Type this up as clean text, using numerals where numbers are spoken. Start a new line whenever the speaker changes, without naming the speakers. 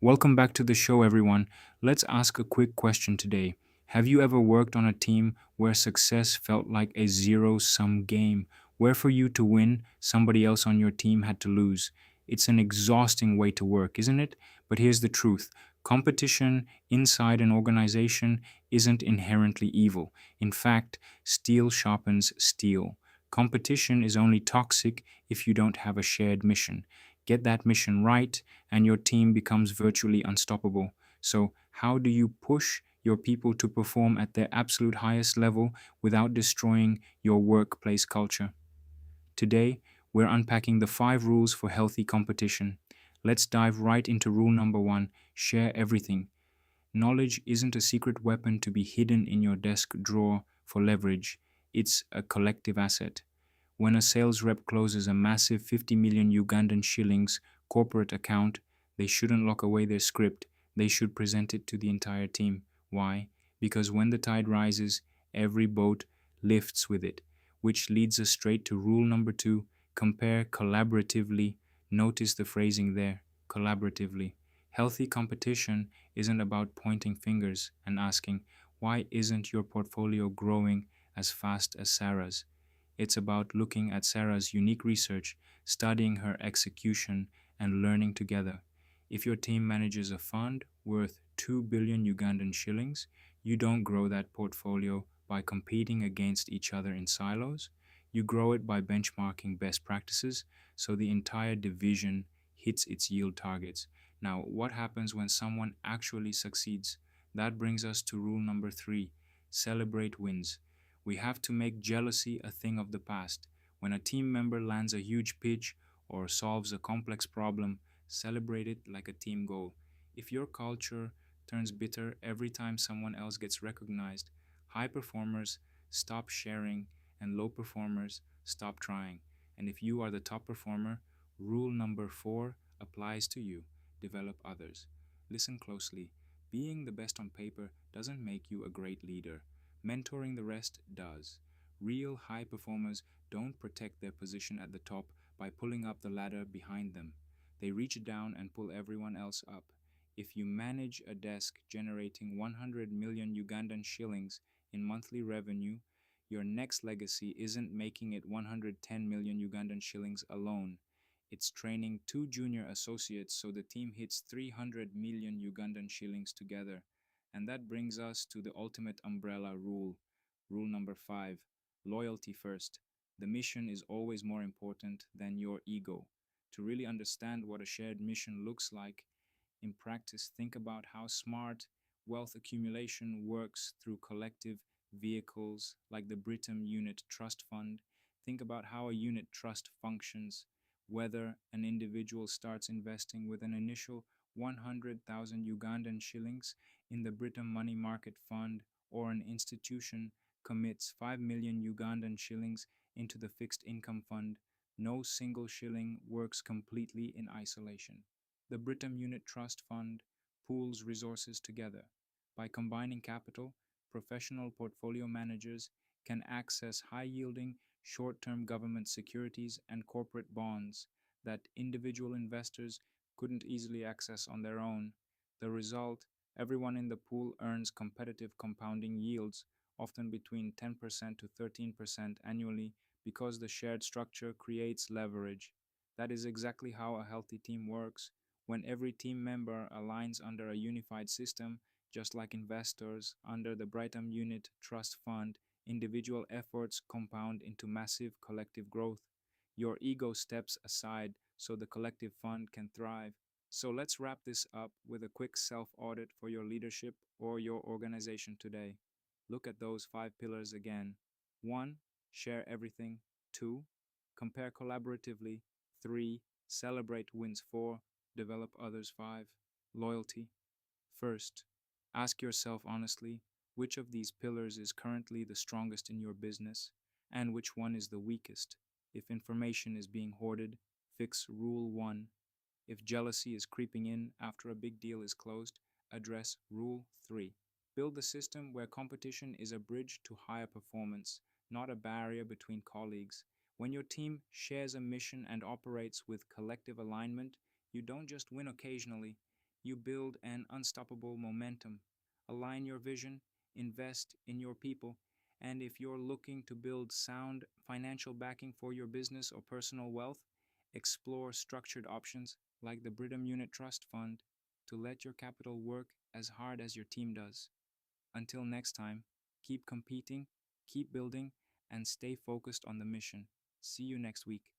Welcome back to the show, everyone. Let's ask a quick question today. Have you ever worked on a team where success felt like a zero sum game, where for you to win, somebody else on your team had to lose? It's an exhausting way to work, isn't it? But here's the truth: competition inside an organization isn't inherently evil. In fact, steel sharpens steel. Competition is only toxic if you don't have a shared mission. Get that mission right, and your team becomes virtually unstoppable. So, how do you push your people to perform at their absolute highest level without destroying your workplace culture? Today, we're unpacking the 5 rules for healthy competition. Let's dive right into rule number 1: share everything. Knowledge isn't a secret weapon to be hidden in your desk drawer for leverage, it's a collective asset. When a sales rep closes a massive 50 million Ugandan shillings corporate account, they shouldn't lock away their script. They should present it to the entire team. Why? Because when the tide rises, every boat lifts with it, which leads us straight to rule number 2: compare collaboratively. Notice the phrasing there: collaboratively. Healthy competition isn't about pointing fingers and asking, why isn't your portfolio growing as fast as Sarah's? It's about looking at Sarah's unique research, studying her execution, and learning together. If your team manages a fund worth 2 billion Ugandan shillings, you don't grow that portfolio by competing against each other in silos. You grow it by benchmarking best practices so the entire division hits its yield targets. Now, what happens when someone actually succeeds? That brings us to rule number 3: celebrate wins. We have to make jealousy a thing of the past. When a team member lands a huge pitch or solves a complex problem, celebrate it like a team goal. If your culture turns bitter every time someone else gets recognized, high performers stop sharing and low performers stop trying. And if you are the top performer, rule number 4 applies to you: develop others. Listen closely. Being the best on paper doesn't make you a great leader. Mentoring the rest does. Real high performers don't protect their position at the top by pulling up the ladder behind them. They reach down and pull everyone else up. If you manage a desk generating 100 million Ugandan shillings in monthly revenue, your next legacy isn't making it 110 million Ugandan shillings alone. It's training 2 junior associates so the team hits 300 million Ugandan shillings together. And that brings us to the ultimate umbrella rule. Rule number 5: loyalty first. The mission is always more important than your ego. To really understand what a shared mission looks like in practice, think about how smart wealth accumulation works through collective vehicles like the Britam Unit Trust Fund. Think about how a unit trust functions, whether an individual starts investing with an initial 100,000 Ugandan shillings in the Britam Money Market Fund, or an institution commits 5 million Ugandan shillings into the fixed income fund. No single shilling works completely in isolation. The Britam Unit Trust Fund pools resources together. By combining capital, professional portfolio managers can access high-yielding, short-term government securities and corporate bonds that individual investors couldn't easily access on their own. The result: everyone in the pool earns competitive compounding yields, often between 10% to 13% annually, because the shared structure creates leverage. That is exactly how a healthy team works. When every team member aligns under a unified system, just like investors under the Brigham Unit Trust Fund, individual efforts compound into massive collective growth. Your ego steps aside so the collective fund can thrive. So let's wrap this up with a quick self audit for your leadership or your organization today. Look at those 5 pillars again. 1. Share everything. 2. Compare collaboratively. 3. Celebrate wins. 4. Develop others. 5. Loyalty. First, ask yourself honestly, which of these pillars is currently the strongest in your business and which one is the weakest. If information is being hoarded, fix Rule 1. If jealousy is creeping in after a big deal is closed, address Rule 3. Build a system where competition is a bridge to higher performance, not a barrier between colleagues. When your team shares a mission and operates with collective alignment, you don't just win occasionally, you build an unstoppable momentum. Align your vision, invest in your people, and if you're looking to build sound financial backing for your business or personal wealth, explore structured options like the Britam Unit Trust Fund to let your capital work as hard as your team does. Until next time, keep competing, keep building, and stay focused on the mission. See you next week.